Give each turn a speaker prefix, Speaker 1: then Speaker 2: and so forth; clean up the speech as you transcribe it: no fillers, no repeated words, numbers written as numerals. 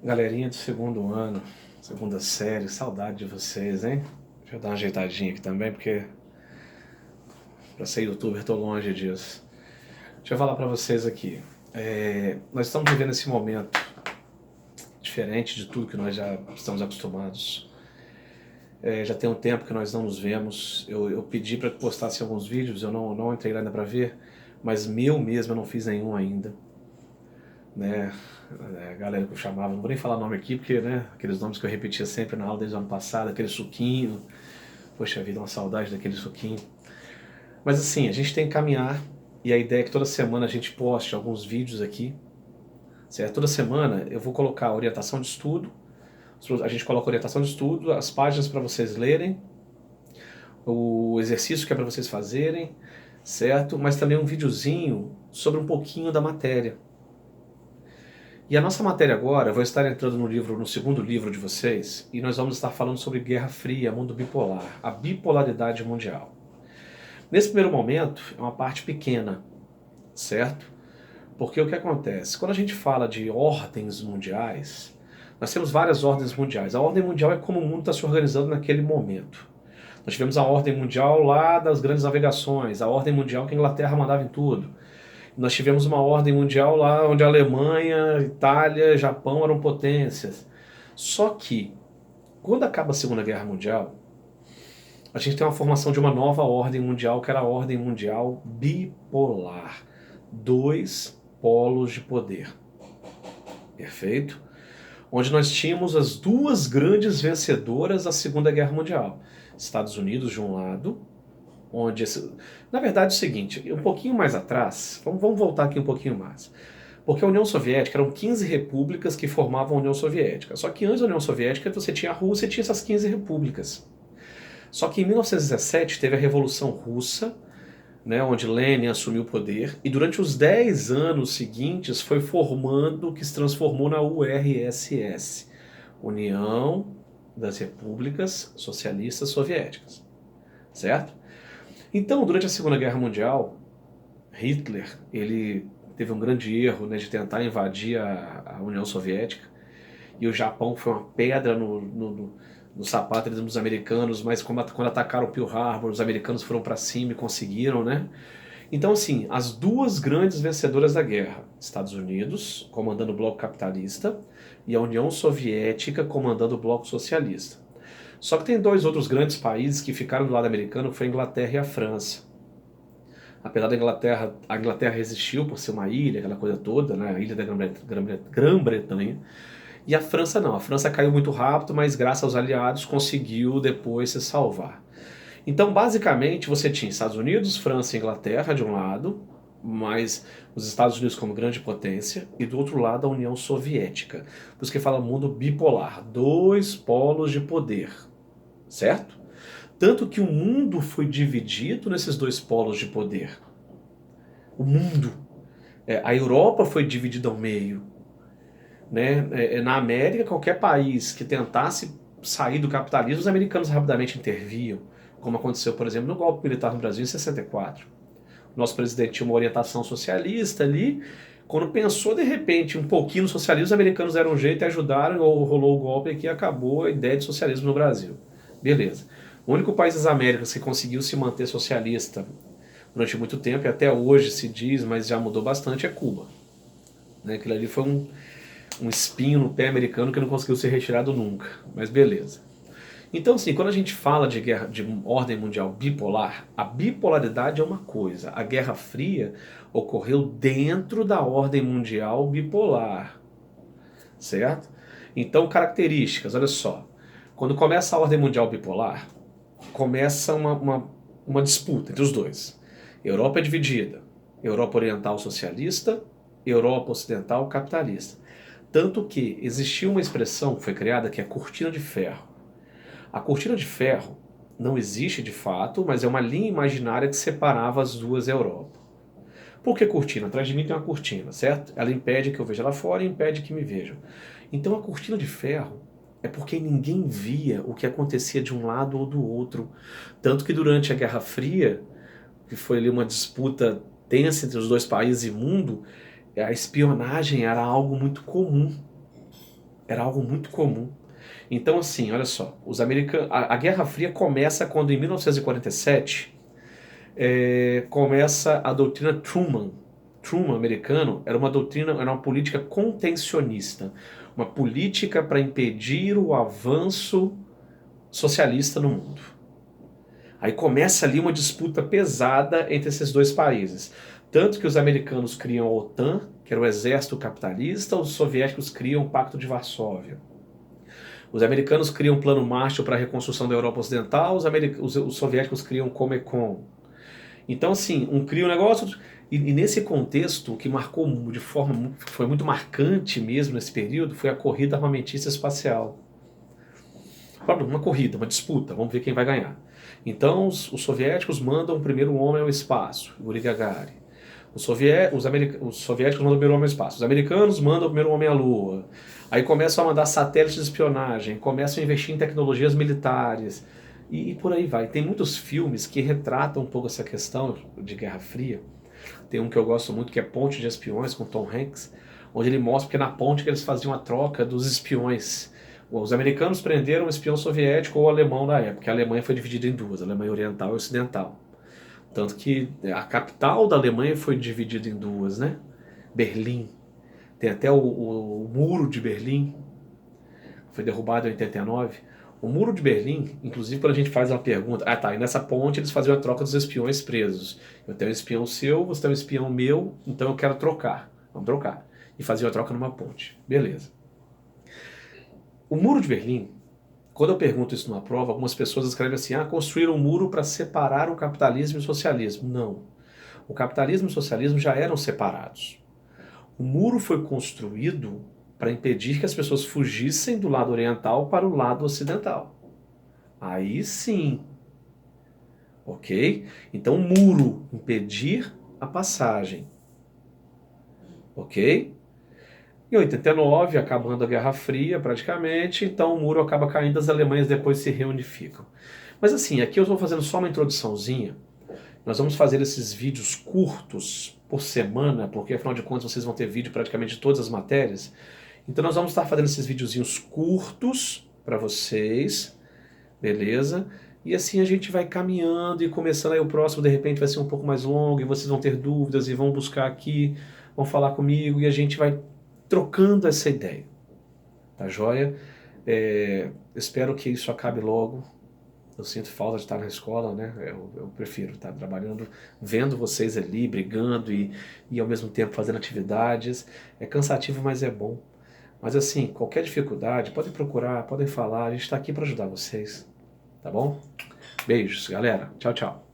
Speaker 1: Galerinha do segundo ano, segunda série, saudade de vocês, hein? Deixa eu dar uma ajeitadinha aqui também, porque pra ser youtuber tô longe disso. Deixa eu falar pra vocês aqui. Nós estamos vivendo esse momento diferente de tudo que nós já estamos acostumados. Já tem um tempo que nós não nos vemos. Eu pedi pra que postasse alguns vídeos, eu não entrei lá ainda pra ver, mas meu mesmo eu não fiz nenhum ainda. Né? A galera que eu chamava, não vou nem falar nome aqui, porque, né, aqueles nomes que eu repetia sempre na aula desde o ano passado, aquele suquinho, poxa vida, uma saudade daquele suquinho. Mas assim, a gente tem que caminhar, e a ideia é que toda semana a gente poste alguns vídeos aqui, certo? Toda semana eu vou colocar orientação de estudo, a gente coloca orientação de estudo, as páginas para vocês lerem, o exercício que é para vocês fazerem, certo? Mas também um videozinho sobre um pouquinho da matéria. E a nossa matéria agora, eu vou estar entrando no segundo livro de vocês, e nós vamos estar falando sobre Guerra Fria, mundo bipolar, a bipolaridade mundial. Nesse primeiro momento, é uma parte pequena, certo? Porque o que acontece? Quando a gente fala de ordens mundiais, nós temos várias ordens mundiais. A ordem mundial é como o mundo está se organizando naquele momento. Nós tivemos a ordem mundial lá das grandes navegações, a ordem mundial que a Inglaterra mandava em tudo. Nós tivemos uma ordem mundial lá onde a Alemanha, Itália, Japão eram potências. Só que, quando acaba a Segunda Guerra Mundial, a gente tem uma formação de uma nova ordem mundial, que era a ordem mundial bipolar. Dois polos de poder. Perfeito? Onde nós tínhamos as duas grandes vencedoras da Segunda Guerra Mundial. Estados Unidos de um lado, onde... Na verdade é o seguinte, um pouquinho mais atrás, vamos voltar aqui um pouquinho mais. Porque a União Soviética eram 15 repúblicas que formavam a União Soviética. Só que antes da União Soviética você tinha a Rússia e tinha essas 15 repúblicas. Só que em 1917 teve a Revolução Russa, né, onde Lenin assumiu o poder, e durante os 10 anos seguintes foi formando o que se transformou na URSS, União das Repúblicas Socialistas Soviéticas. Certo? Então, durante a Segunda Guerra Mundial, Hitler ele teve um grande erro, né, de tentar invadir a União Soviética, e o Japão foi uma pedra no sapato dos americanos, mas quando atacaram Pearl Harbor, os americanos foram para cima e conseguiram, né? Então, assim, as duas grandes vencedoras da guerra, Estados Unidos, comandando o bloco capitalista, e a União Soviética, comandando o bloco socialista. Só que tem dois outros grandes países que ficaram do lado americano, que foi a Inglaterra e a França. Apesar da Inglaterra, a Inglaterra resistiu por ser uma ilha, aquela coisa toda, né? A ilha da Grã-Bretanha. E a França não, a França caiu muito rápido, mas graças aos aliados conseguiu depois se salvar. Então, basicamente, você tinha Estados Unidos, França e Inglaterra de um lado, mas os Estados Unidos como grande potência, e do outro lado a União Soviética. Por isso que fala mundo bipolar, dois polos de poder, certo? Tanto que o mundo foi dividido nesses dois polos de poder. O mundo. A Europa foi dividida ao meio. Né? Na América, qualquer país que tentasse sair do capitalismo, os americanos rapidamente interviam, como aconteceu, por exemplo, no golpe militar no Brasil em 64. O nosso presidente tinha uma orientação socialista ali, quando pensou de repente um pouquinho no socialismo, os americanos deram um jeito e ajudaram, ou rolou o golpe aqui e acabou a ideia de socialismo no Brasil. Beleza. O único país das Américas que conseguiu se manter socialista durante muito tempo, e até hoje se diz, mas já mudou bastante, é Cuba. Né? Aquilo ali foi um espinho no pé americano que não conseguiu ser retirado nunca, mas beleza. Então, assim, quando a gente fala de guerra, de ordem mundial bipolar, a bipolaridade é uma coisa. A Guerra Fria ocorreu dentro da ordem mundial bipolar, certo? Então, características, olha só. Quando começa a ordem mundial bipolar, começa uma disputa entre os dois. Europa é dividida. Europa Oriental socialista, Europa Ocidental capitalista. Tanto que existiu uma expressão que foi criada que é a cortina de ferro. A cortina de ferro não existe de fato, mas é uma linha imaginária que separava as duas Europa. Por que cortina? Atrás de mim tem uma cortina, certo? Ela impede que eu veja lá fora e impede que me vejam. Então a cortina de ferro é porque ninguém via o que acontecia de um lado ou do outro. Tanto que durante a Guerra Fria, que foi ali uma disputa tensa entre os dois países e mundo, a espionagem era algo muito comum. Era algo muito comum. Então, assim, olha só, os americanos, a Guerra Fria começa quando, em 1947, começa a doutrina Truman. Truman, americano, era uma doutrina, era uma política contencionista, uma política para impedir o avanço socialista no mundo. Aí começa ali uma disputa pesada entre esses dois países. Tanto que os americanos criam a OTAN, que era o exército capitalista, os soviéticos criam o Pacto de Varsóvia. Os americanos criam o Plano Marshall para a reconstrução da Europa Ocidental, os soviéticos criam o Comecon. Então, assim, um cria um negócio, e nesse contexto, o que marcou de forma, foi muito marcante mesmo nesse período, foi a corrida armamentista espacial. Uma corrida, uma disputa, vamos ver quem vai ganhar. Então, os soviéticos mandam o primeiro homem ao espaço, Yuri Gagarin. Os soviéticos mandam o primeiro homem ao espaço. Os americanos mandam o primeiro homem à Lua. Aí começam a mandar satélites de espionagem, começam a investir em tecnologias militares. E por aí vai. Tem muitos filmes que retratam um pouco essa questão de Guerra Fria. Tem um que eu gosto muito que é Ponte de Espiões, com Tom Hanks, onde ele mostra que na ponte que eles faziam a troca dos espiões. Os americanos prenderam um espião soviético ou alemão na época. A Alemanha foi dividida em duas, a Alemanha Oriental e Ocidental. Tanto que a capital da Alemanha foi dividida em duas, né? Berlim. Tem até o Muro de Berlim, foi derrubado em 89. O Muro de Berlim, inclusive quando a gente faz uma pergunta, e nessa ponte eles faziam a troca dos espiões presos. Eu tenho um espião seu, você tem um espião meu, então eu quero trocar. Vamos trocar. E faziam a troca numa ponte. Beleza. O Muro de Berlim, quando eu pergunto isso numa prova, algumas pessoas escrevem assim, construíram um muro para separar o capitalismo e o socialismo. Não. O capitalismo e o socialismo já eram separados. O muro foi construído para impedir que as pessoas fugissem do lado oriental para o lado ocidental. Aí sim. Ok? Então, o muro, impedir a passagem. Ok? Em 89, acabando a Guerra Fria praticamente, então o muro acaba caindo, as Alemanhas depois se reunificam. Mas assim, aqui eu estou fazendo só uma introduçãozinha. Nós vamos fazer esses vídeos curtos por semana, porque afinal de contas vocês vão ter vídeo praticamente de todas as matérias. Então nós vamos estar fazendo esses videozinhos curtos para vocês, beleza? E assim a gente vai caminhando e começando, aí o próximo de repente vai ser um pouco mais longo e vocês vão ter dúvidas e vão buscar aqui, vão falar comigo e a gente vai trocando essa ideia, tá joia? Espero que isso acabe logo. Eu sinto falta de estar na escola, né? Eu prefiro estar trabalhando, vendo vocês ali, brigando e ao mesmo tempo fazendo atividades. É cansativo, mas é bom. Mas assim, qualquer dificuldade, podem procurar, podem falar, a gente está aqui para ajudar vocês, tá bom? Beijos, galera. Tchau, tchau.